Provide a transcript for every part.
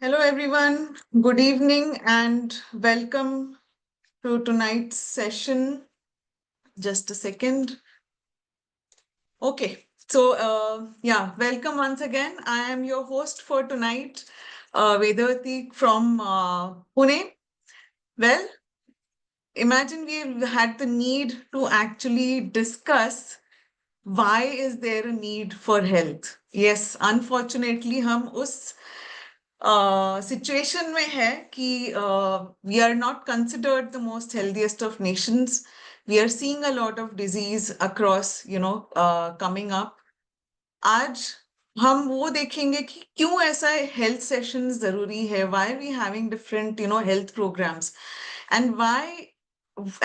Hello, everyone. Good evening and welcome to tonight's session. Just a second. Okay. Welcome once again. I am your host for tonight, Vedavati from Pune. Well, imagine we've had the need to actually discuss why is there a need for health. Yes, unfortunately, हम उस situation में है कि we are not considered the most healthiest of nations. We are seeing a lot of disease across coming up. आज हम वो देखेंगे कि क्यों ऐसा हेल्थ सेशंस जरूरी है, why we having different health programmes, and why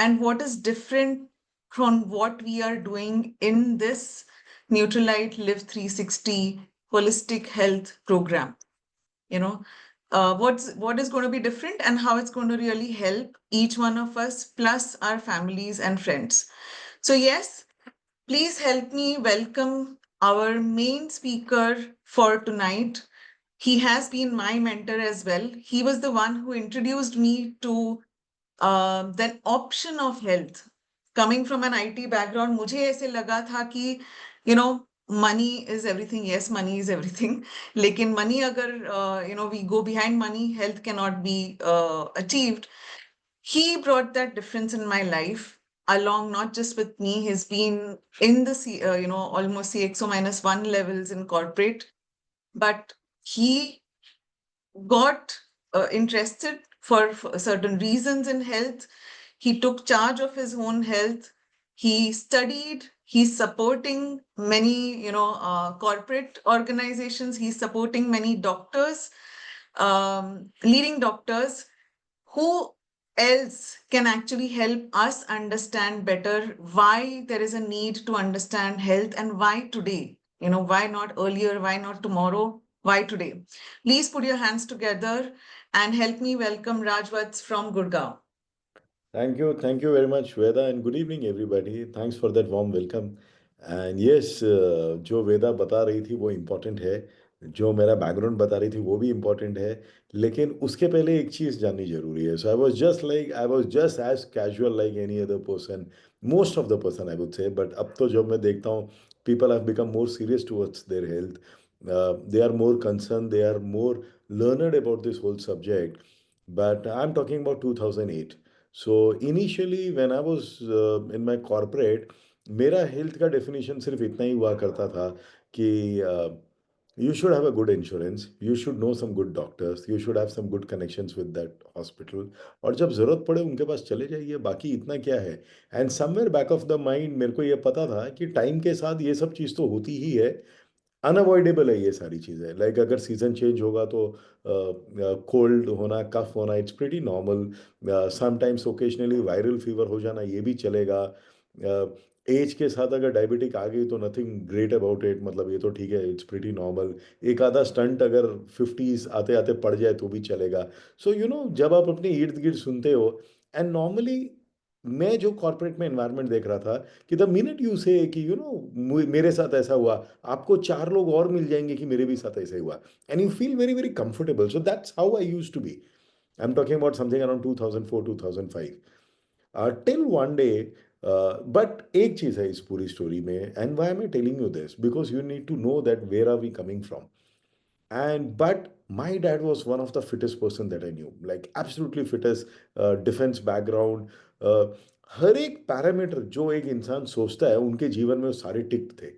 and what is different from what we are doing in this Neutralite Live 360 holistic health program. you know what is going to be different and how it's going to really help each one of us plus our families and friends. So yes, please help me welcome our main speaker for tonight. He has been my mentor as well. He was the one who introduced me to that option of health. Coming from an IT background, मुझे ऐसे लगा था कि you know money is everything. Yes, money is everything. लेकिन money अगर we go behind money, health cannot be achieved. He brought that difference in my life along, not just with me. He's been in the almost CXO -1 levels in corporate, but he got interested for certain reasons in health. He took charge of his own health. He studied. He's supporting many, corporate organizations. He's supporting many doctors, leading doctors. Who else can actually help us understand better why there is a need to understand health and why today? Why not earlier? Why not tomorrow? Why today? Please put your hands together and help me welcome Rajvats from Gurgaon. Thank you very much, Veda, and good evening, everybody. Thanks for that warm welcome. And yes, जो वेदा बता रही थी वो important है, जो मेरा background बता रही थी वो भी इम्पोर्टेंट है, लेकिन उसके पहले एक चीज़ जाननी जरूरी है. So I was just as casual like any other person, most of the person I would say. But अब तो जब मैं देखता हूँ, people have become more serious towards their health. They are more concern, they are more learned about this whole subject. But I'm talking about 2008. So initially when I was in my corporate, मेरा health का definition सिर्फ इतना ही हुआ करता था कि you should have a good insurance, you should know some good doctors, you should have some good connections with that hospital, और जब ज़रूरत पड़े उनके पास चले जाइए, बाकी इतना क्या है. And somewhere back of the mind मेरे को ये पता था कि टाइम के साथ ये सब चीज़ तो होती ही है, अनअवॉइडेबल है ये सारी चीज़ें. लाइक अगर सीज़न चेंज होगा तो कोल्ड होना, कफ होना, it's pretty normal. Sometimes occasionally viral fever हो जाना, ये भी चलेगा. एज के साथ अगर डायबिटिक आ गई तो नथिंग ग्रेट अबाउट इट, मतलब ये तो ठीक है, इट्स प्रीटी नॉर्मल. एक आधा स्टंट अगर 50s आते आते पड़ जाए तो भी चलेगा. सो जब आप अपने इर्द गिर्द सुनते हो, एंड नॉर्मली मैं जो कॉर्पोरेट में एनवायरनमेंट देख रहा था कि द मिनट यू से कि मेरे साथ ऐसा हुआ, आपको चार लोग और मिल जाएंगे कि मेरे भी साथ ऐसा ही हुआ, and you feel very very comfortable. So that's how I used to be. I am talking about something around 2004 2005 till one day. But एक चीज़ है इस पूरी स्टोरी में, and why am I telling you this, because you need to know that where are we coming from. And but my dad was one of the fittest person that I knew, like absolutely fittest, defense background. uh, हर एक parameter जो एक इंसान सोचता है उनके जीवन में वो सारे टिक थे.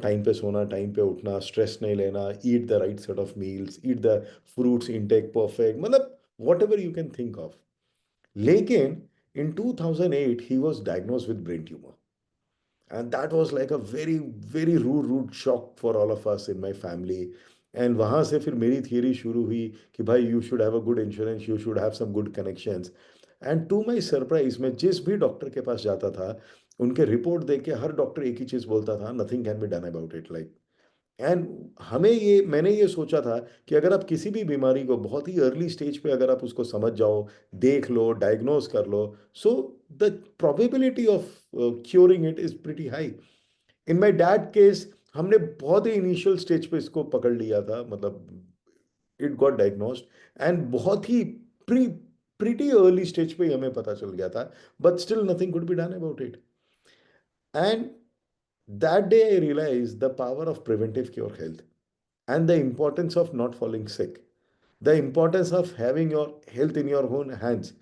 टाइम पे सोना, टाइम पे उठना, स्ट्रेस नहीं लेना, eat the right set of meals, eat the fruits intake perfect, मतलब whatever you can think of. लेकिन in 2008 he was diagnosed with brain tumor, and that was like a very very rude shock for all of us in my family. And वहाँ से फिर मेरी theory शुरू हुई कि भाई you should have a good insurance, you should have some good connections. And to my surprise मैं जिस भी डॉक्टर के पास जाता था, उनके रिपोर्ट देख के हर डॉक्टर एक ही चीज़ बोलता था, nothing can be done about it. Like, and मैंने ये सोचा था कि अगर आप किसी भी बीमारी को बहुत ही अर्ली स्टेज पे अगर आप उसको समझ जाओ, देख लो, डायग्नोज कर लो, so the probability of curing it is pretty high. In my dad case हमने बहुत ही इनिशियल स्टेज पे इसको पकड़ लिया था, मतलब इट गॉट डायग्नोस्ड, एंड बहुत ही प्री प्रीटी अर्ली स्टेज पे ही हमें पता चल गया था, but still nothing could be done about it. And that day I realise the power of preventive cure health, and the importance of not falling sick, the importance of having your health in your own hands.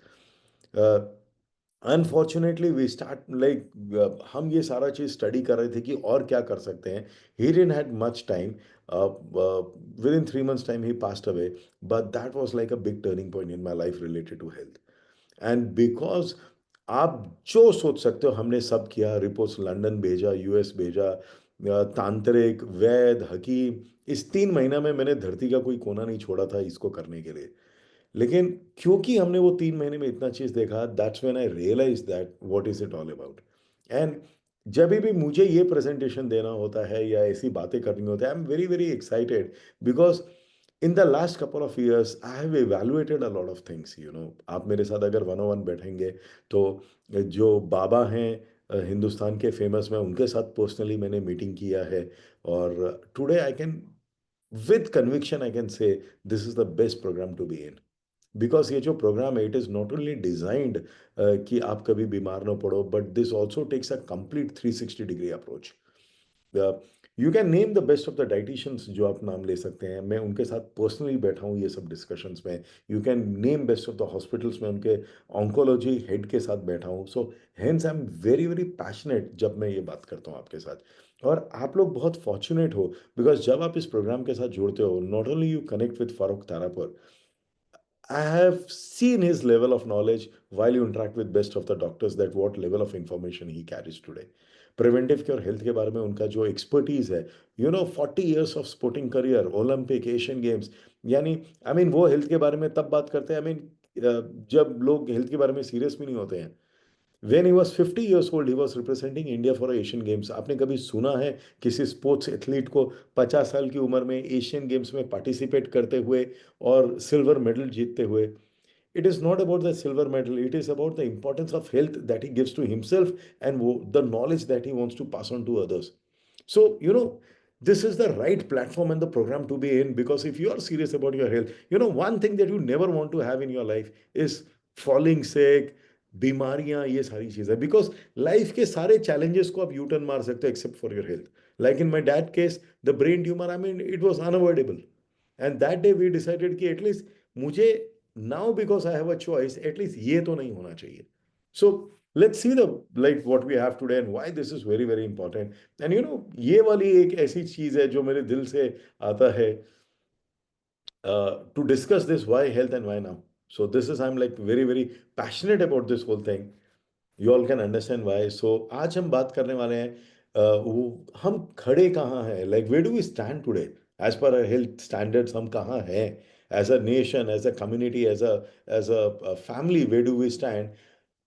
uh, Unfortunately we start like हम ये सारा चीज study कर रहे थे कि और क्या कर सकते हैं. He didn't had much time. Within 3 months time he passed away, but that was like a big turning point in my life related to health. And because आप जो सोच सकते हो हमने सब किया, रिपोर्ट्स लंदन भेजा, यूएस भेजा, तांत्रिक, वैद, हकीम, इस 3 महीना में मैंने धरती का कोई कोना नहीं छोड़ा था इसको करने के लिए. लेकिन क्योंकि हमने वो 3 महीने में इतना चीज देखा, that's when I realise that what is it all about. And जब भी मुझे ये प्रेजेंटेशन देना होता है या ऐसी बातें करनी होती है, I am very very excited because in the last couple of years I have evaluated a lot of things. आप मेरे साथ अगर वन ऑन वन बैठेंगे तो जो बाबा हैं हिंदुस्तान के फेमस, मैं उनके साथ पर्सनली मैंने मीटिंग किया है. और today I can with conviction I can say this is the best programme to be in. Because ये जो प्रोग्राम है, it is not only designed कि आप कभी बीमार ना पड़ो, but this also takes a complete 360 degree approach. You can name the best of the dietitians जो आप नाम ले सकते हैं, मैं उनके साथ पर्सनली बैठा हूँ ये सब डिस्कशंस में. You can name best of the hospitals में उनके ऑन्कोलॉजी हेड के साथ बैठा हूँ. So hence I am very very passionate जब मैं ये बात करता हूँ आपके साथ. और आप लोग बहुत फॉर्चुनेट हो बिकॉज जब आप इस प्रोग्राम के साथ जुड़ते हो, not only you connect with Farooq Tarapur, I have seen his level of knowledge while you interact with best of the doctors, that what level of information he carries today. Preventive care health के बारे में उनका जो expertise है, 40 years of sporting career, Olympic, Asian games, यानी I mean वो health के बारे में तब बात करते हैं, आई मीन जब लोग हेल्थ के बारे में सीरियस भी नहीं होते हैं. When he was 50 years old, he was representing India for Asian Games. आपने कभी सुना है किसी स्पोर्ट्स एथलीट को 50 साल की उम्र में एशियन गेम्स में पार्टिसिपेट करते हुए और सिल्वर मेडल जीतते हुए? It is not about the silver medal. It is about the importance of health that he gives to himself and the knowledge that he wants to pass on to others. So, this is the right platform and the program to be in, because if you are serious about your health, one thing that you never want to have in your life is falling sick, बीमारियां, ये सारी चीजें. Because life के सारे challenges को आप U turn मार सकते हो except for your health. Like in my dad case, the brain tumour, I mean it was unavoidable. And that day we decided कि एटलीस्ट मुझे now, because I have a choice, at least ये तो नहीं होना चाहिए. So let's see the like what we have today and why this is very very important. And ये वाली एक ऐसी चीज है जो मेरे दिल से आता है, to discuss this why health and why now. So this is, I'm like very very passionate about this whole thing. You all can understand why. So आज हम बात करने वाले हैं वो हम खड़े कहाँ हैं, like where do we stand today as per our health standards, हम कहाँ हैं as a nation, as a community, as a family, where do we stand,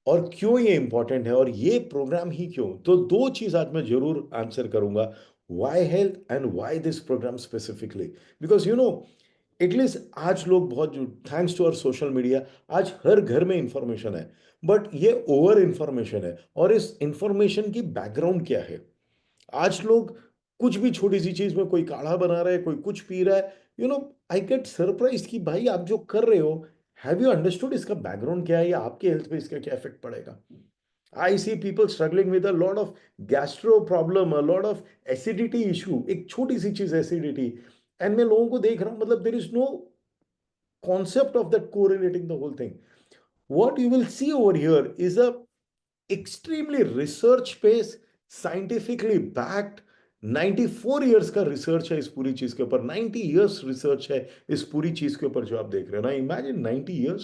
और क्यों ये इंपॉर्टेंट है और ये प्रोग्राम ही क्यों. तो दो चीज आज मैं जरूर आंसर करूंगा, why health and why this programme specifically. Because at least आज लोग बहुत, thanks to our social media, आज हर घर में इंफॉर्मेशन है, बट ये ओवर इंफॉर्मेशन है. और इस इंफॉर्मेशन की बैकग्राउंड क्या है? आज लोग कुछ भी छोटी सी चीज में, कोई काढ़ा बना रहा है, कोई कुछ पी रहा है, आई गेट सरप्राइज कि भाई आप जो कर रहे हो, हैव यू अंडरस्टूड इसका बैकग्राउंड क्या है या आपके हेल्थ पे इसका क्या इफेक्ट पड़ेगा? I see people struggling with a lot of gastro problem, a lot of acidity issue, एक छोटी सी चीज एसिडिटी. एंड मैं लोगों को देख रहा हूं, मतलब there is no concept of that correlating the whole thing. What you will see over here is a extremely research based, scientifically backed, 94 years का रिसर्च है इस पूरी चीज के ऊपर, 90 years रिसर्च है इस पूरी चीज के ऊपर जो आप देख रहे हो ना. Imagine 90 years.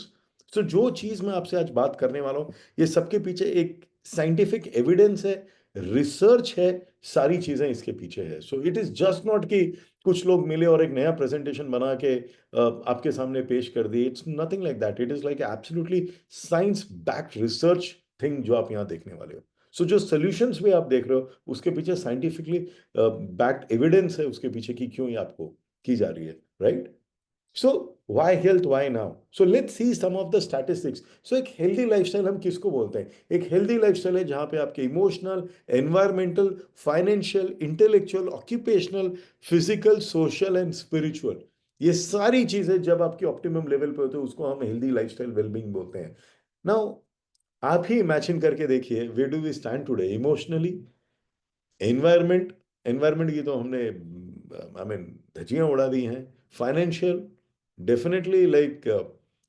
तो जो चीज मैं आपसे आज बात करने वाला हूं, ये सबके पीछे एक साइंटिफिक एविडेंस है, रिसर्च है, सारी चीजें इसके पीछे है. सो इट इज जस्ट नॉट कि कुछ लोग मिले और एक नया प्रेजेंटेशन बना के आपके सामने पेश कर दी. It's nothing like that. It is like absolutely science backed research thing जो आप यहाँ देखने वाले हो. सो जो सोल्यूशंस भी आप देख रहे हो, उसके पीछे साइंटिफिकली बैक्ड एविडेंस है उसके पीछे कि क्यों ये आपको की जा रही है, right? So why health, why now? So let's see some of the statistics. So एक हेल्दी लाइफस्टाइल हम किसको बोलते हैं? एक हेल्दी लाइफस्टाइल है जहां पे आपके emotional, environmental, financial, intellectual, occupational, physical, social and spiritual, ये सारी चीजें जब आपकी ऑप्टिमम लेवल पे होते हैं उसको हम हेल्दी लाइफस्टाइल वेलबींग बोलते हैं। नाउ आप ही इमेजिन करके देखिए, where do we stand today emotionally, environment, environment की तो हमने आई मीन धज्जियां उड़ा दी हैं। Financial, definitely like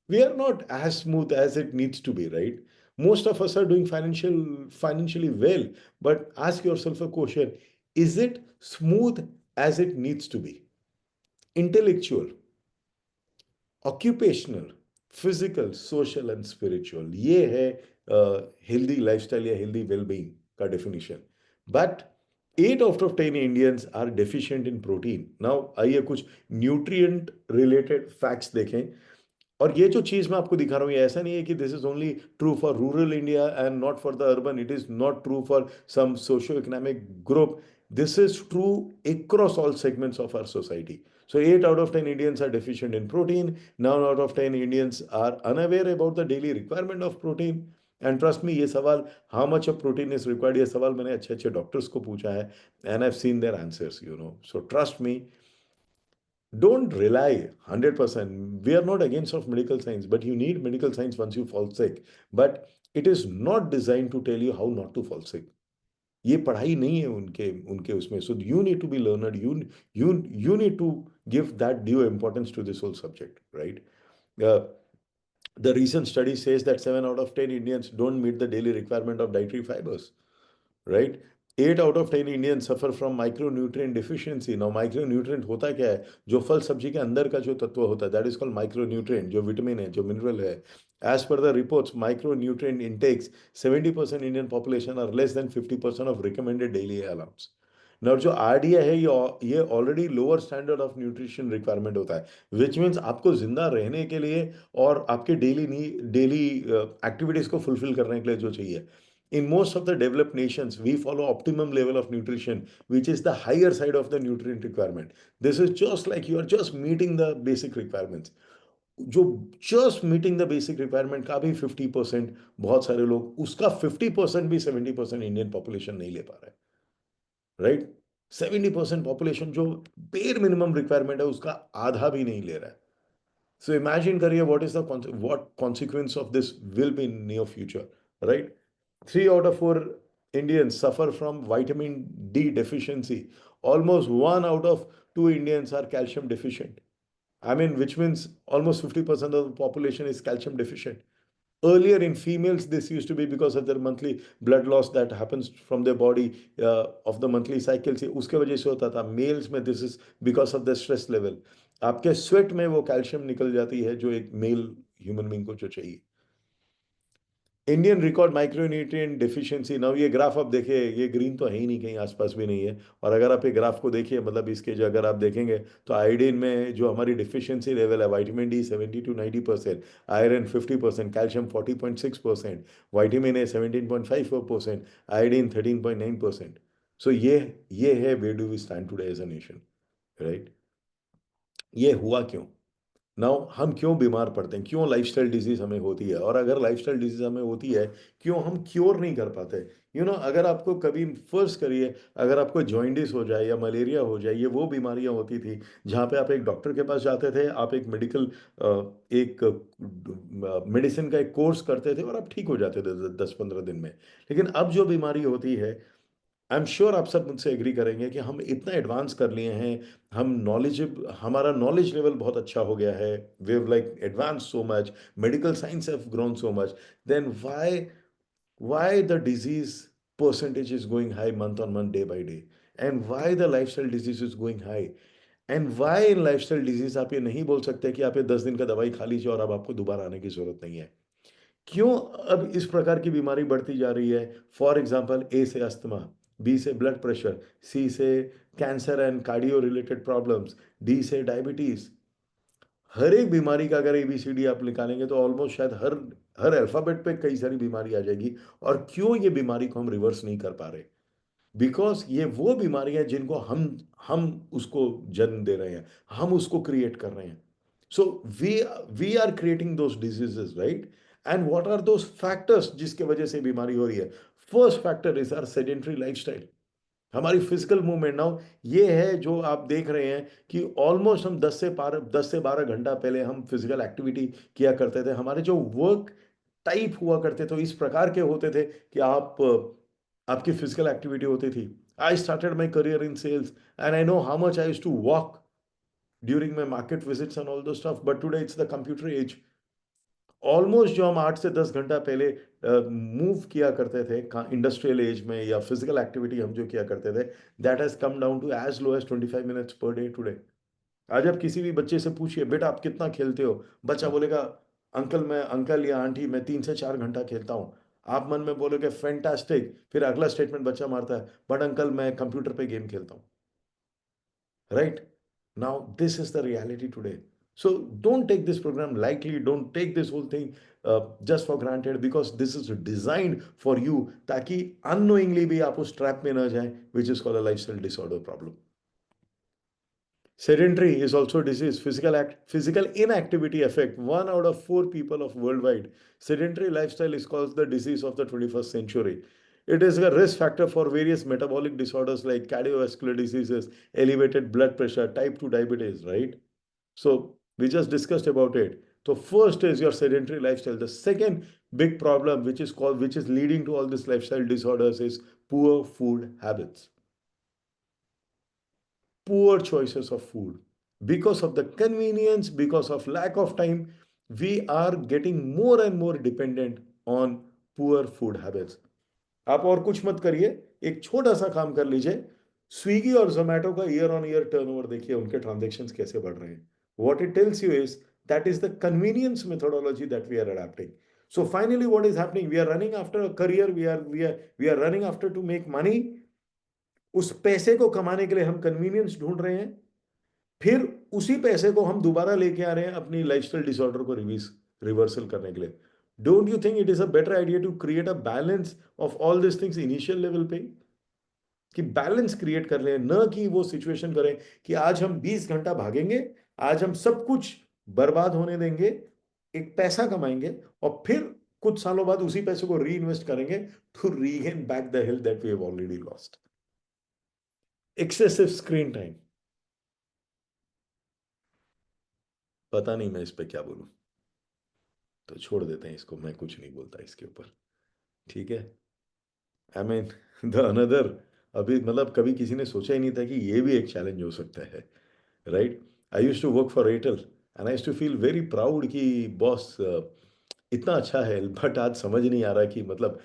we are not as smooth as it needs to be, right? Most of us are doing financially well, but ask yourself a question: is it smooth as it needs to be? Intellectual, occupational, physical, social and spiritual, ये है healthy lifestyle या healthy wellbeing का definition. But 8 out of 10 Indians are deficient in protein. Now आइए कुछ nutrient related facts देखें। और ये जो चीज मैं आपको दिखा रहा हूँ, ये ऐसा नहीं है कि this is only true for rural India and not for the urban, it is not true for some socio economic group, this is true across all segments of our society. So 8 out of 10 Indians are deficient in protein. 9 out of 10 Indians are unaware about the daily requirement of protein. And trust me, ये सवाल how much of protein is required, ये सवाल मैंने अच्छे अच्छे doctors को पूछा है, and I've seen their answers, you know. So trust me, don't rely 100%. We are not against of medical science, but you need medical science once you fall sick. But it is not designed to tell you how not to fall sick. ये पढ़ाई नहीं है उनके उनके उसमें। So you need to be learner, you need to give that due importance to this whole subject, right? The recent study says that 7 out of 10 Indians don't meet the daily requirement of dietary fibers, right? 8 out of 10 Indians suffer from micronutrient deficiency. Now micronutrient होता क्या है? जो फल सब्जी के अंदर का जो तत्व होता है, that is called micronutrient, जो विटामिन है, जो मिनरल है। As per the reports, micronutrient intakes, 70% Indian population are less than 50% of recommended daily allowance. Now जो आरडीए है, ये already lower standard of nutrition requirement होता है, विच मीन्स आपको जिंदा रहने के लिए और आपके डेली एक्टिविटीज को फुलफिल करने के लिए जो चाहिए। In most of the developed nations, we follow optimum level of nutrition, which is the higher side of the nutrient requirement. This is just like you are just meeting the basic requirements. जो just meeting the basic requirement का भी 50%, बहुत सारे लोग उसका 50% भी 70% Indian population नहीं ले पा रहे, राइट? 70% पॉपुलेशन जो बेर मिनिमम रिक्वायरमेंट है उसका आधा भी नहीं ले रहा है। So imagine करिए what consequence of this will be in near future, right? 3 out of 4 Indians suffer from vitamin D deficiency. Almost 1 out of 2 Indians are calcium deficient. I mean, which means almost 50% of the population is calcium deficient. Earlier in females, this used to be because of their monthly blood loss that happens from their body of the monthly cycle से उसके वजह से होता था। Males में this is because of the stress level. आपके sweat में वो कैल्शियम निकल जाती है जो एक मेल ह्यूमन बींग को जो चाहिए। Indian record micronutrient deficiency. Now ये ग्राफ आप देखिए, ये ग्रीन तो है ही नहीं, कहीं आसपास भी नहीं है। और अगर आप ये ग्राफ को देखिए, मतलब इसके जो अगर आप देखेंगे तो आयोडीन में जो हमारी डिफिशियंसी लेवल है, vitamin D 70 to 90%, iron 50%, calcium 40.6%, vitamin A 17.54%, iodine 13.9%। So ये है where do we stand today as a nation, right? ये हुआ क्यों? नाउ हम क्यों बीमार पड़ते हैं, क्यों लाइफस्टाइल डिजीज हमें होती है, और अगर लाइफस्टाइल डिजीज हमें होती है क्यों हम क्योर नहीं कर पाते? अगर आपको कभी फर्स्ट करिए, अगर आपको जॉइंडिस हो जाए या मलेरिया हो जाए, ये वो बीमारियां होती थी जहाँ पे आप एक डॉक्टर के पास जाते थे, आप एक एक मेडिसिन का एक कोर्स करते थे और आप ठीक हो जाते थे 10-15 दिन में। लेकिन अब जो बीमारी होती है, आई एम श्योर आप सब मुझसे एग्री करेंगे कि हम इतना एडवांस कर लिए हैं, हमारा नॉलेज लेवल बहुत अच्छा हो गया है, we have like advance so much, medical science have grown so much, then why the disease percentage is going high month on month, day by day, and why the lifestyle disease is going high, and why in lifestyle disease आप ये नहीं बोल सकते कि आप ये 10 दिन का दवाई खा लीजिए और अब आपको दोबारा आने की जरूरत नहीं है। क्यों अब इस प्रकार की बीमारी बढ़ती जा रही है? फॉर एग्जाम्पल, ए से अस्थमा, बी से ब्लड प्रेशर, सी से cancer and cardio related problems, D से डायबिटीज। हर एक बीमारी का अगर एबीसीडी आप निकालेंगे तो ऑलमोस्ट शायद हर हर अल्फाबेट पे कई सारी बीमारी आ जाएगी। और क्यों ये बीमारी को हम रिवर्स नहीं कर पा रहे? बिकॉज ये वो बीमारी है जिनको हम उसको जन्म दे रहे हैं, हम उसको क्रिएट कर रहे हैं। So we are creating those diseases, right? And what are those factors जिसके वजह से बीमारी हो रही है? First factor is our sedentary lifestyle. हमारी फिजिकल मूवमेंट नाउ ये है जो आप देख रहे हैं कि ऑलमोस्ट हम 10 से 12 घंटा पहले हम फिजिकल एक्टिविटी किया करते थे। हमारे जो वर्क टाइप हुआ करते थे इस प्रकार के होते थे कि आपकी फिजिकल एक्टिविटी होती थी। I started my career in sales and I know how much I used to walk during my market visits and all those stuff, but today it's the computer age. Almost जो हम 8 से 10 घंटा पहले move किया करते थे industrial as में या फिजिकल एक्टिविटी हम जो किया करते थे, that has come down to as low as 25 minutes per day today. आज आप किसी भी बच्चे से पूछिए बेटा आप कितना खेलते हो, बच्चा बोलेगा अंकल या आंटी मैं 3 से 4 घंटा खेलता हूँ। आप मन में बोलोगे फैंटास्टिक, फिर अगला स्टेटमेंट बच्चा मारता है बट अंकल मैं कंप्यूटर पे गेम खेलता हूँ। Right? Now, this is the reality today. So don't take this program lightly. Don't take this whole thing just for granted, because this is designed for you ताकि unknowingly भी आप उस trap में ना जाए, which is called a lifestyle disorder problem. Sedentary is also a disease. Physical inactivity affect 1 out of 4 people of worldwide. Sedentary lifestyle is called the disease of the 21st century. It is a risk factor for various metabolic disorders like cardiovascular diseases, elevated blood pressure, type 2 diabetes, right? So we just discussed about it. So first is your sedentary lifestyle. The second big problem which is leading to all these lifestyle disorders is poor food habits, poor choices of food. Because of the convenience, because of lack of time, we are getting more and more dependent on poor food habits. आप और कुछ मत करिए, एक छोटा सा काम कर लीजिए। स्विगी और जोमेटो का ईयर ऑन ईयर टर्नओवर देखिए, उनके ट्रांजैक्शंस कैसे बढ़ रहे हैं। What it tells you is that is the convenience methodology that we are adapting. So finally what is happening, we are running after a career, we are running after to make money. उस पैसे को कमाने के लिए हम convenience ढूंढ रहे हैं, फिर उसी पैसे को हम दोबारा लेके आ रहे हैं अपनी लाइफस्टाइल डिसऑर्डर को रिवर्सल करने के लिए। Don't you think it is a better idea to create a balance of all this things initial level पे, कि बैलेंस क्रिएट कर लें, न कि वो सिचुएशन करें कि आज हम 20 घंटा भागेंगे, आज हम सब कुछ बर्बाद होने देंगे, एक पैसा कमाएंगे और फिर कुछ सालों बाद उसी पैसे को री इन्वेस्ट करेंगे to regain back the health that we have already lost. Excessive screen time, पता नहीं मैं इस पे क्या बोलूं, तो छोड़ देते हैं इसको, मैं कुछ नहीं बोलता इसके ऊपर। ठीक है। आई मीन द अनदर, अभी मतलब कभी किसी ने सोचा ही नहीं था कि ये भी एक चैलेंज हो सकता है, right? I use to work for Airtel and I use to feel very proud कि बॉस इतना अच्छा है, बट आज समझ नहीं आ रहा कि मतलब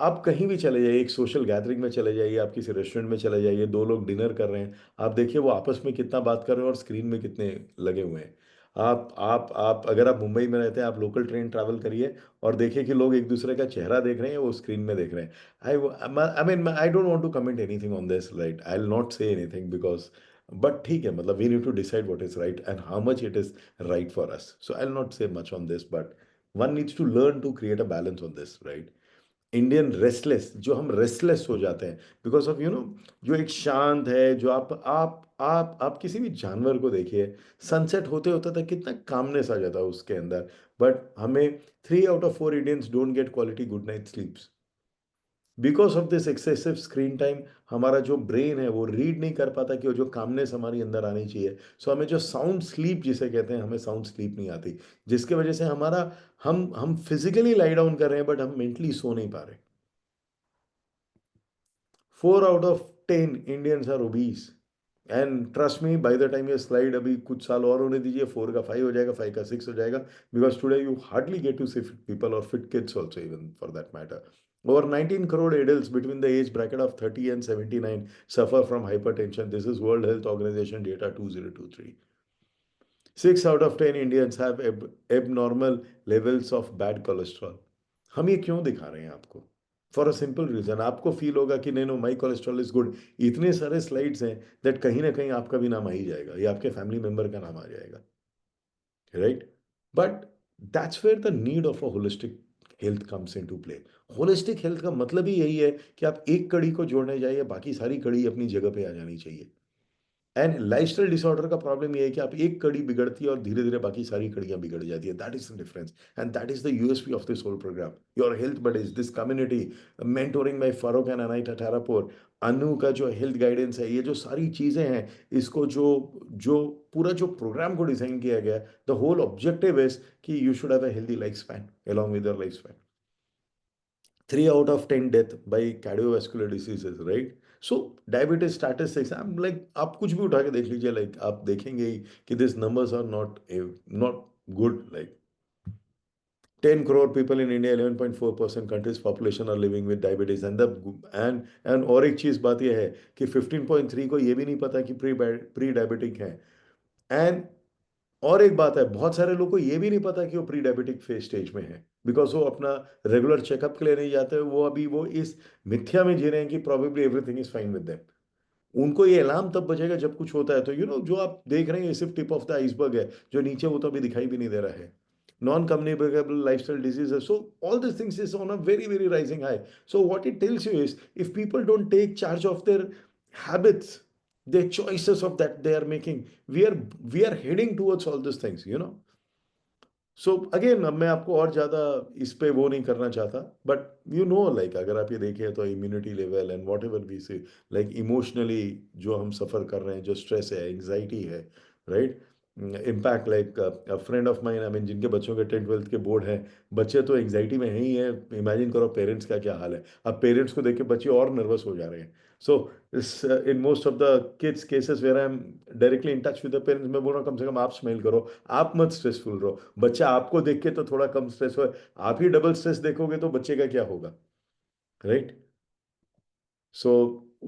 आप कहीं भी चले जाइए, एक सोशल गैदरिंग में चले जाइए, आप किसी रेस्टोरेंट में चले जाइए, दो लोग डिनर कर रहे हैं, आप देखिए वो आपस में कितना बात कर रहे हैं और स्क्रीन में कितने लगे हुए हैं। आप अगर आप मुंबई में रहते हैं, आप लोकल ट्रेन ट्रैवल करिए और देखिए कि लोग एक दूसरे का चेहरा देख रहे हैं, वो स्क्रीन में देख रहे हैं। I mean I don't want to comment anything on this, right? I will not say anything because, but ठीक है, मतलब we need to decide what is right and how much it is right for us. So I will not say much on this, but one needs to learn to create a balance on this, right? Indian restless, जो हम restless हो जाते हैं because of जो एक शांत है, जो आप किसी भी जानवर को देखिए, सनसेट होते होता था कितना कामनेस आ जाता है उसके अंदर, बट हमें 3 out of 4 Indians don't get quality good night स्लीप्स because of this excessive screen time. हमारा जो ब्रेन है वो रीड नहीं कर पाता कि वो जो कामनेस हमारी अंदर आनी चाहिए। सो हमें जो साउंड स्लीप जिसे कहते हैं, हमें साउंड स्लीप नहीं आती, जिसके वजह से हमारा हम फिजिकली लाई डाउन कर रहे हैं बट हम मेंटली सो नहीं पा रहे। 4 out of 10 Indians are obese and trust me, by the time ये स्लाइड अभी कुछ साल और होने दीजिए, 4 का 5 हो जाएगा, 5 का 6 हो जाएगा, because today you hardly get to see fit people और fit kids also even for that matter. Over 19 crore adults between the age bracket of 30 and 79 suffer from hypertension. This is World Health Organization data 2023. 6 out of 10 Indians have abnormal levels of bad cholesterol. हम ये क्यों दिखा रहे हैं आपको? For a simple reason, आपको feel होगा कि नहीं know my cholesterol is good. इतने सारे स्लाइड्स हैं दैट कहीं ना कहीं आपका भी नाम आ ही जाएगा या आपके फैमिली मेंबर का नाम आ जाएगा, right? But that's where the need of a holistic health comes in to play. Holistic health का मतलब ही यही है कि आप एक कड़ी को जोड़ने जाइए, बाकी सारी कड़ी अपनी जगह पे आ जानी चाहिए। एंड लाइफस्टाइल डिसऑर्डर का प्रॉब्लम ये है कि आप एक कड़ी बिगड़ती है और धीरे धीरे बाकी सारी कड़ियां बिगड़ जाती है. That is the difference and that is the USP of this whole programme. Your health buddies, this community, mentoring by Farooq and Anaita Tharapur, Anu का जो हेल्थ गाइडेंस है, ये जो सारी चीजें हैं, इसको जो जो पूरा जो प्रोग्राम को डिजाइन किया गया, द होल ऑब्जेक्टिव इज कि you should have a healthy life span along with your lifespan. 3 out of 10 death by cardiovascular diseases, right? So diabetes statistics, I'm like, आप कुछ भी उठा के देख लीजिए, like आप देखेंगे ही कि these numbers are not good. Like 10 crore people in India, 11.4% country's population are living with diabetes. And और एक चीज बात यह है कि 15.3 को ये भी नहीं पता कि प्री डायबिटिक है. एंड और एक बात है, बहुत सारे लोग को ये भी नहीं पता कि वो प्री डायबिटिक फेज स्टेज में है, बिकॉज वो अपना रेगुलर चेकअप के लिए नहीं जाते. वो इस मिथ्या में जी रहे हैं कि probably everything is fine with them. उनको ये अलार्म तब बजेगा जब कुछ होता है. तो जो आप देख रहे हैं ये सिर्फ टिप ऑफ द आइसबर्ग है. जो नीचे वो तो अभी दिखाई भी नहीं दे रहा है. Non communicable lifestyle diseases, so all this things is on a very very rising high. So what it tells you is, if people don't take charge of their habits, their choices of that they are making, we are heading towards all these things. So again, अब मैं आपको और ज़्यादा इस पे वो नहीं करना चाहता, बट लाइक अगर आप ये देखें तो immunity level and what ever we say, like emotionally जो हम सफ़र कर रहे हैं, जो स्ट्रेस है, एंग्जाइटी है, right. Impact like friend of mine, I mean जिनके बच्चों के 10th 12th के बोर्ड हैं, बच्चे तो एंग्जाइटी में ही है. इमेजिन करो पेरेंट्स का क्या हाल है. अब पेरेंट्स को देख के बच्चे और नर्वस हो जा रहे हैं. So in most of the kids cases where I am directly in touch with the parents, मैं बोल रहा हूँ कम से कम आप स्माइल करो, आप मत स्ट्रेसफुल रहो. बच्चा आपको देख के तो थोड़ा कम स्ट्रेस हो, आप ही डबल स्ट्रेस देखोगे तो बच्चे का क्या होगा, right. So,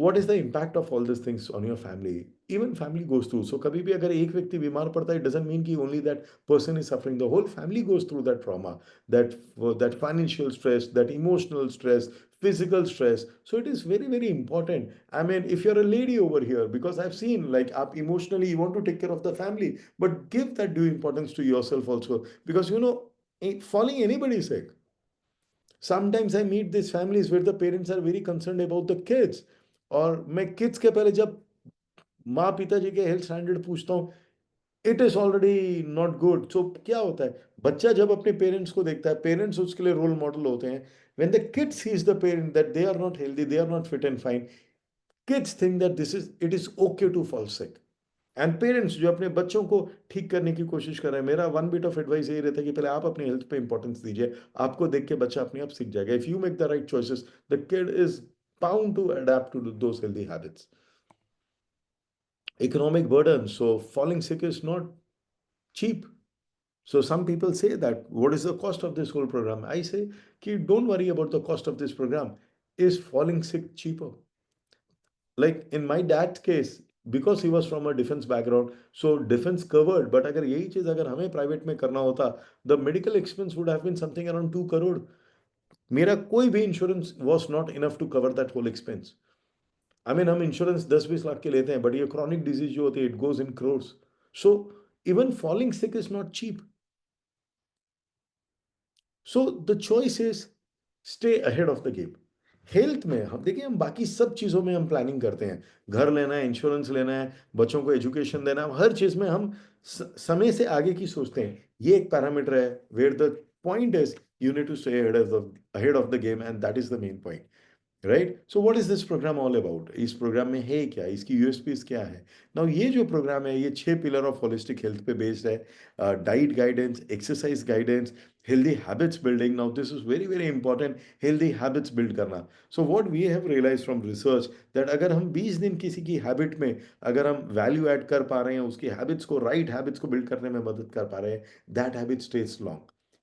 what is the impact of all these things on your family? Even family goes through. So, कभी भी अगर एक व्यक्ति बीमार पड़ता है, it doesn't mean कि only that person is suffering. The whole family goes through that trauma, that financial stress, that emotional stress, physical stress. So, it is very very important. I mean, if you're a lady over here, because I've seen like up emotionally, you want to take care of the family, but give that due importance to yourself also, because falling anybody sick. Sometimes I meet these families where the parents are very concerned about the kids. और मैं kids के पहले जब माँ पिताजी के health standard पूछता हूँ, it is already not good. So क्या होता है, बच्चा जब अपने पेरेंट्स को देखता है, पेरेंट्स उसके लिए रोल मॉडल होते हैं. When the kid sees the parent that they are not healthy, they are not fit and fine, kids think that it is okay to fall sick. And parents जो अपने बच्चों को ठीक करने की कोशिश कर रहे हैं, मेरा वन बिट ऑफ एडवाइस यही रहता है कि पहले आप अपनी हेल्थ पे इंपॉर्टेंस दीजिए. आपको देख के बच्चा अपने आप सीख जाएगा. If you make the right choices, the kid is bound to adapt to those healthy habits. Economic burden. So falling sick is not cheap. So some people say that what is the cost of this whole program? I say, ki, don't worry about the cost of this program. Is falling sick cheaper? Like in my dad's case, because he was from a defense background, so defense covered. But अगर यही चीज अगर हमें private में करना होता, the medical expense would have been something around 2 crore. मेरा कोई भी insurance was not enough to cover that whole expense. I mean, हम इंश्योरेंस 10-20 लाख के लेते हैं, बट ये chronic disease जो होती है, it goes in crores. So even falling sick is not cheap. So the choice is stay ahead of the game. Health में हम देखिए, हम बाकी सब चीज़ों में हम प्लानिंग करते हैं. घर लेना है, इंश्योरेंस लेना है, बच्चों को एजुकेशन देना है, हर चीज़ में हम समय से आगे की सोचते हैं. ये एक पैरामीटर है where the point is you need to stay ahead of the game, and that is the main point. Right. So what is this programme all about? इस प्रोग्राम में है क्या, इसकी यूएसपीज क्या है? नाउ ये जो प्रोग्राम है, ये 6 पिलर ऑफ होलिस्टिक हेल्थ पे बेस्ड है. Diet guidance, exercise guidance, healthy habits building. Now this is very very important, healthy habits build करना. So what we have realise from research that अगर हम 20 दिन किसी की हैबिट में अगर हम वैल्यू ऐड कर पा रहे हैं, उसकी हैबिट्स को, राइट हैबिट्स को बिल्ड करने में मदद कर पा रहे हैं, that habit stage long.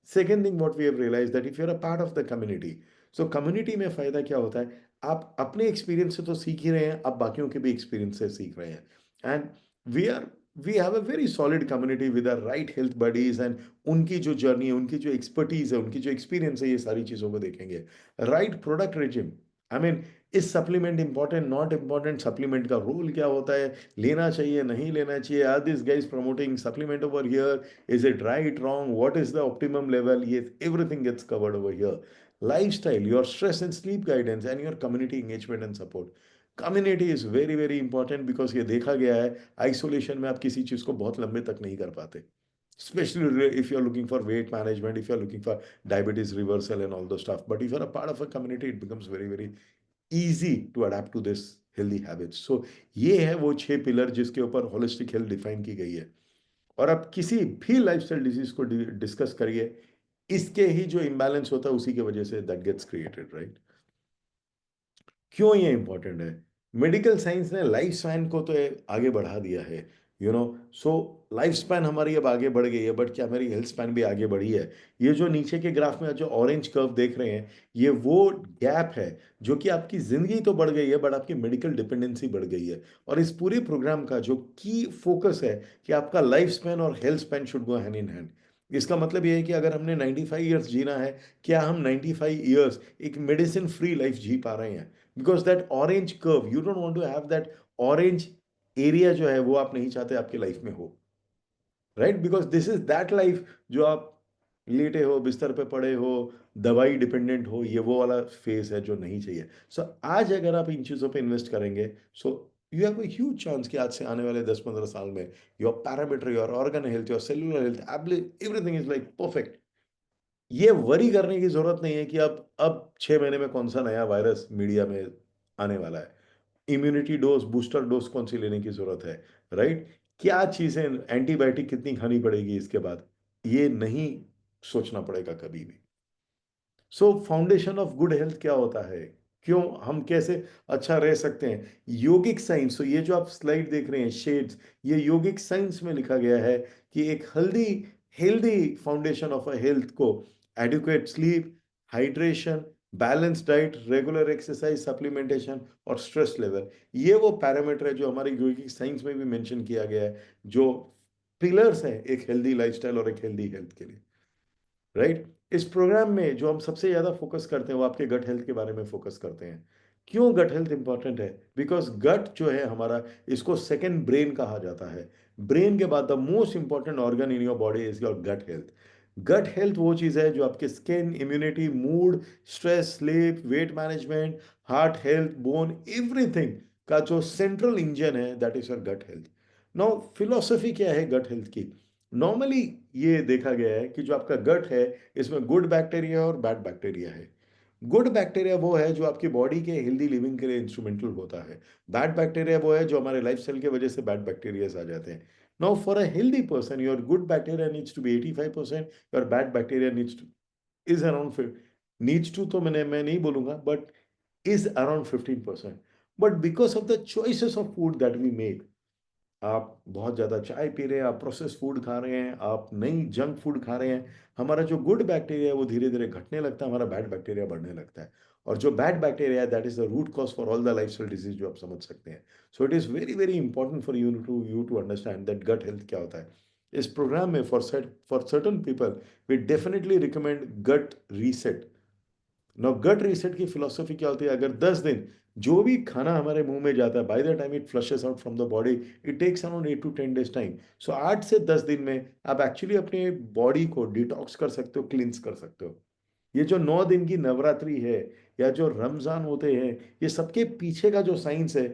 Second thing what we have realise that if you are a part of the community, so community में फायदा क्या होता है, आप अपने एक्सपीरियंस से तो सीख ही रहे हैं, आप बाकियों के भी एक्सपीरियंस से सीख रहे हैं. And we are we have a very solid community with our right health buddies, and उनकी जो जर्नी है, उनकी जो एक्सपर्टीज है, उनकी जो एक्सपीरियंस है, ये सारी चीज़ों को देखेंगे. Right product regime. I mean, इस supplement important, not important, supplement का रोल क्या होता है, लेना चाहिए नहीं लेना चाहिए, are this guys promoting supplement over here, is it right wrong, what is the optimum level, ये everything gets covered over here. Lifestyle, your stress and sleep guidance, and your community engagement and support. Community is very very important, because ये देखा गया है isolation में आप किसी चीज को बहुत लंबे तक नहीं कर पाते, especially if you're looking for weight management, if you're looking for diabetes reversal and all those stuff. But if you're a part of a community, it becomes very very easy to adapt to this healthy habits. So ये है वो 6 pillar जिसके ऊपर holistic health define की गई है। और अब किसी भी लाइफस्टाइल डिजीज को डिस्कस करिए, इसके ही जो इम्बैलेंस होता है उसी की वजह say that gets created, right. क्यों ये इंपॉर्टेंट है? मेडिकल साइंस ने लाइफ स्पैन को तो आगे बढ़ा दिया है, you no. So life span हमारी अब आगे बढ़ गई है, बट क्या हमारी हेल्थ स्पैन भी आगे बढ़ी है? ये जो नीचे के ग्राफ में जो ऑरेंज कर्व देख रहे हैं, ये वो गैप है जो कि आपकी जिंदगी तो बढ़ गई है बट आपकी मेडिकल डिपेंडेंसी बढ़ गई है। और इस पूरे प्रोग्राम का जो की फोकस है कि आपका लाइफ स्पैन और health span should go hand in hand. इसका मतलब ये है कि अगर हमने 95 ईयर्स जीना है, क्या हम 95 ईयर्स एक मेडिसिन फ्री लाइफ जी पा रहे हैं? Because that orange curve, you don't want to have that orange area जो है वो आप नहीं चाहते आपकी लाइफ में हो, right. Because this is that life जो आप लेटे हो, बिस्तर पे पड़े हो, दवाई डिपेंडेंट हो, ये वो वाला फेस है जो नहीं चाहिए। सो आज अगर आप इन चीज़ों पे इन्वेस्ट करेंगे, so you have a huge chance कि आज से आने वाले 10-15 साल में your parameter, your organ health, your cellular health, everything is like perfect. ये वरी करने की जरूरत नहीं है कि अब 6 महीने में कौन सा नया वायरस मीडिया में आने वाला है, इम्यूनिटी डोज, बूस्टर डोज कौन सी लेने की जरूरत है, राइट। क्या चीजें, एंटीबायोटिक कितनी खानी पड़ेगी इसके बाद, ये नहीं सोचना पड़ेगा कभी भी। सो फाउंडेशन ऑफ गुड हेल्थ क्या होता है? क्यों हम कैसे अच्छा रह सकते हैं? योगिक साइंस। तो ये जो आप स्लाइड देख रहे हैं शेड्स, ये योगिक साइंस में लिखा गया है कि एक healthy healthy foundation of a health को adequate sleep, hydration, balance diet, regular exercise, supplementation और स्ट्रेस लेवल, ये वो पैरामीटर है जो हमारे योगिक साइंस में भी मेंशन किया गया है, जो पिलर्स हैं एक हेल्दी लाइफस्टाइल और एक हेल्दी हेल्थ के लिए, राइट। इस प्रोग्राम में जो हम सबसे ज्यादा फोकस करते हैं वो आपके गट हेल्थ के बारे में फोकस करते हैं। क्यों गट हेल्थ इंपॉर्टेंट है? बिकॉज गट जो है हमारा, इसको सेकंड ब्रेन कहा जाता है। ब्रेन के बाद the most important organ in your body is your gut health. Gut health वो चीज है जो आपके skin, immunity, mood, stress, sleep, weight management, heart health, bone, everything का जो सेंट्रल इंजन है, that is your gut health. Now philosophy क्या है गट हेल्थ की? नॉर्मली ये देखा गया है कि जो आपका गट है, इसमें गुड बैक्टीरिया और बैड बैक्टीरिया है। गुड बैक्टीरिया वो है जो आपकी बॉडी के हेल्दी लिविंग के लिए इंस्ट्रूमेंटल होता है। बैड बैक्टीरिया वो है जो हमारे लाइफस्टाइल की वजह से बैड बैक्टीरिया आ जाते हैं। Now for a healthy person, your good bacteria needs to be 85%, your bad bacteria needs to is around, needs to तो मैं नहीं बोलूंगा, but is around 15%। But because of the choices of food that we make, आप बहुत ज़्यादा चाय P रहे हैं, आप प्रोसेस फूड खा रहे हैं, आप नई जंक फूड खा रहे हैं, हमारा जो गुड बैक्टीरिया है वो धीरे धीरे घटने लगता है, हमारा बैड बैक्टीरिया बढ़ने लगता है। और जो बैड बैक्टीरिया है, that is the root cause for all the lifestyle disease जो आप समझ सकते हैं। So it is very very important for you to understand that gut health क्या होता है। इस प्रोग्राम में for certain people we definitely recommend gut reset. Now gut reset की फिलोसफी क्या होती है? अगर 10 दिन जो भी खाना हमारे मुंह में जाता है, by the time it flushes out from the body, it takes around 8 to 10 days time. So 8 से 10 दिन में आप एक्चुअली अपने बॉडी को डिटॉक्स कर सकते हो, क्लींस कर सकते हो। ये जो 9 दिन की नवरात्रि है या जो रमजान होते हैं, ये सबके पीछे का जो साइंस है,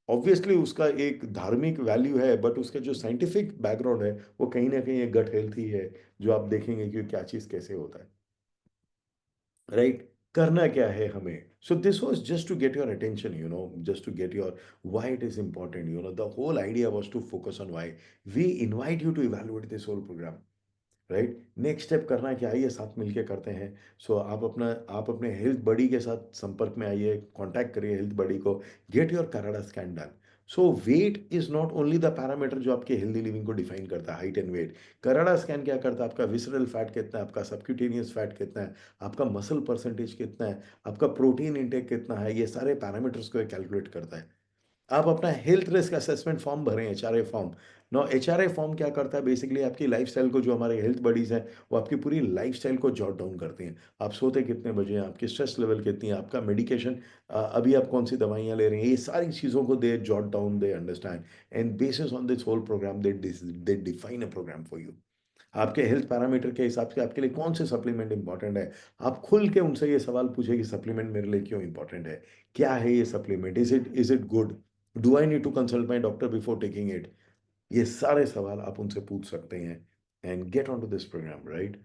ऑब्वियसली उसका एक धार्मिक वैल्यू है, बट उसका जो साइंटिफिक बैकग्राउंड है वो कहीं ना कहीं एक गट हेल्थ ही है, जो आप देखेंगे कि क्या चीज़ कैसे होता है, राइट। करना क्या है हमें? So this was just to get your attention, just to get your why it is important, the whole idea was to focus on why we invite you to evaluate this whole program, right. Next step करना क्या है, ये साथ मिलके करते हैं। सो आप अपने हेल्थ बडी के साथ संपर्क में आइए, कांटेक्ट करिए हेल्थ बडी को, get your Karada scan done. So weight is not only the parameter जो आपके हेल्दी लिविंग को डिफाइन करता है, height and weight. Karada scan क्या करता है? आपका विसरल फैट कितना है, आपका सबक्यूटेनियस फैट कितना है, आपका मसल परसेंटेज कितना है, आपका प्रोटीन इंटेक कितना है, ये सारे पैरामीटर्स को कैलकुलेट करता है। आप अपना हेल्थ रिस्क असेसमेंट फॉर्म भरें, HRA form. No, HRA form क्या करता है? बेसिकली आपकी लाइफस्टाइल को, जो हमारे हेल्थ बडीज हैं वो आपकी पूरी लाइफस्टाइल को जॉट डाउन करते हैं। आप सोते कितने बजे हैं, आपकी स्ट्रेस लेवल कितनी है, आपका मेडिकेशन, अभी आप कौन सी दवाइयाँ ले रहे हैं, ये सारी चीज़ों को they jot down, they understand, and basis on this whole programme they define a programme for you. आपके हेल्थ पैरामीटर के हिसाब से आपके लिए कौन से सप्लीमेंट इंपॉर्टेंट है। आप खुल के उनसे ये सवाल पूछे कि सप्लीमेंट मेरे लिए क्यों इंपॉर्टेंट है, क्या है ये supplement, is it good, do I need to consult my doctor before taking it. ये सारे सवाल आप उनसे पूछ सकते हैं and get on to this programme, right.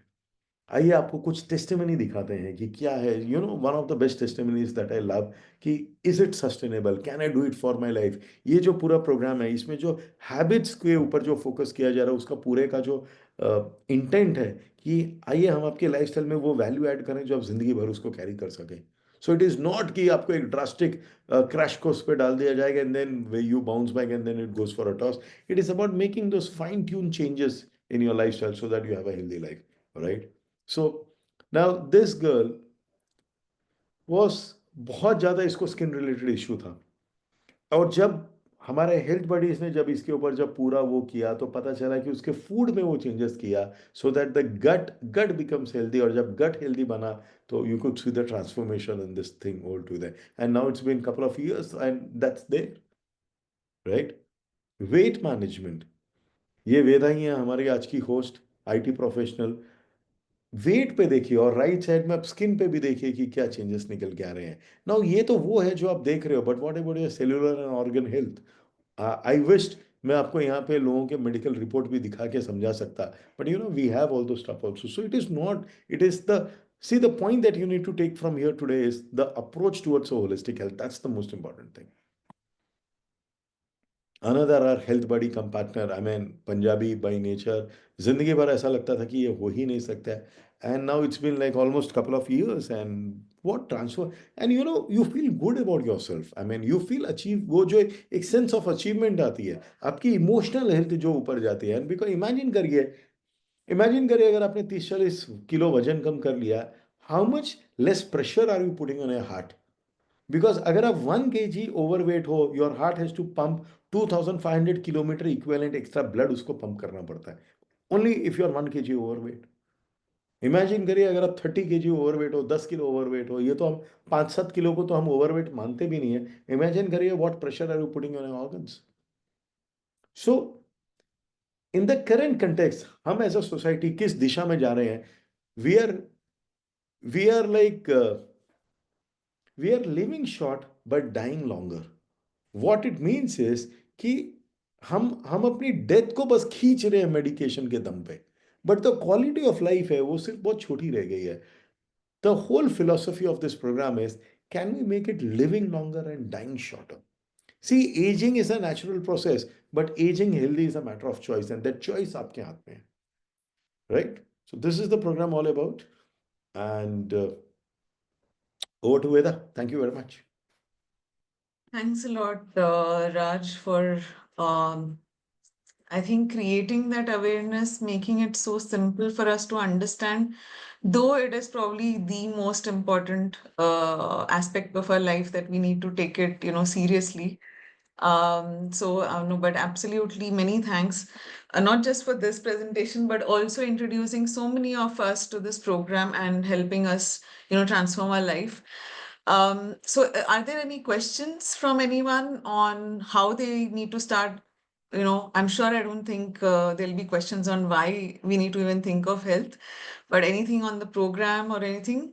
आइए आपको कुछ टेस्टिमनी दिखाते हैं कि क्या है, you know, one of the best testimonies that I love, कि is it sustainable, can I do it for my life. ये जो पूरा प्रोग्राम है, इसमें जो हैबिट्स के ऊपर जो फोकस किया जा रहा है, उसका पूरे का जो इंटेंट है कि आइए हम आपके लाइफस्टाइल में वो वैल्यू ऐड करें जो आप जिंदगी भर उसको कैरी कर सकें। सो इट इज नॉट कि आपको एक ड्रास्टिक क्रैश कोर्स पे डाल दिया जाएगा and then you bounce back and then it goes for a toss. It is about making those fine tune changes in your lifestyle so that you have a healthy life, right? So now this girl was, बहुत ज़्यादा इसको skin related issue था, और जब हमारे health buddies ने जब इसके ऊपर जब पूरा वो किया तो पता चला कि उसके फूड में वो चेंजेस किया so that the gut gut becomes healthy, और जब गट हेल्दी बना तो you could see the transformation in this thing all to that, and now it's been couple of years and that's there, right. Weight management, ये वेदा ही है हमारी आज की host, IT professional. Wait पे देखिए और राइट साइड में आप स्किन पे भी देखिए कि क्या चेंजेस निकल के आ रहे हैं। नाउ ये तो वो है जो आप देख रहे हो, but what about your cellular and organ health. I wish मैं आपको यहाँ पे लोगों के मेडिकल रिपोर्ट भी दिखा के समझा सकता, but you know we have all those stuff also, so it is not, it is the, see the point that you need to take from here today is the approach towards a holistic health, that's the most important thing. Another our health buddy cum partner, I mean Punjabi by nature, जिंदगी भर ऐसा लगता था कि ये हो ही नहीं सकता है, and now it's been like almost couple of years and what transfer, and you know you feel good about yourself, I mean you feel achieve, वो जो एक सेंस ऑफ अचीवमेंट आती है, आपकी इमोशनल हेल्थ जो ऊपर जाती है, एंड बिकॉज इमेजिन करिए अगर आपने 30-40 किलो वजन कम कर लिया, how much less pressure are you putting on your heart. Because अगर आप 1 kg ओवरवेट हो, your heart has to pump 2500 kilometre equivalent extra blood उसको पंप करना पड़ता है, only if you are 1 kg overweight. Imagine करिए अगर आप 30 kg ओवरवेट हो, 10 किलो ओवरवेट हो, ये तो हम 5-7 किलो को तो हम ओवरवेट मानते भी नहीं है। इमेजिन करिए what pressure are you putting on organs. So in the current context हम एज अ सोसाइटी किस दिशा में जा रहे हैं, we are we are like we are living short but dying longer. What it means is कि हम अपनी डेथ को बस खींच रहे हैं मेडिकेशन के दम पे, but the quality of life है वो सिर्फ बहुत छोटी रह गई है। The whole philosophy of this program is, can we make it living longer and dying shorter. See, ageing is a natural process, but ageing healthy is a matter of choice, and that choice आपके हाथ में है, right. So this is the program all about, and over to Veda. Thank you very much. Thanks a lot, Raj, for I think creating that awareness, making it so simple for us to understand, though it is probably the most important aspect of our life that we need to take it, seriously. No, but absolutely many thanks, not just for this presentation, but also introducing so many of us to this program and helping us, transform our life. Are there any questions from anyone on how they need to start? I'm sure I don't think there'll be questions on why we need to even think of health, but anything on the program or anything?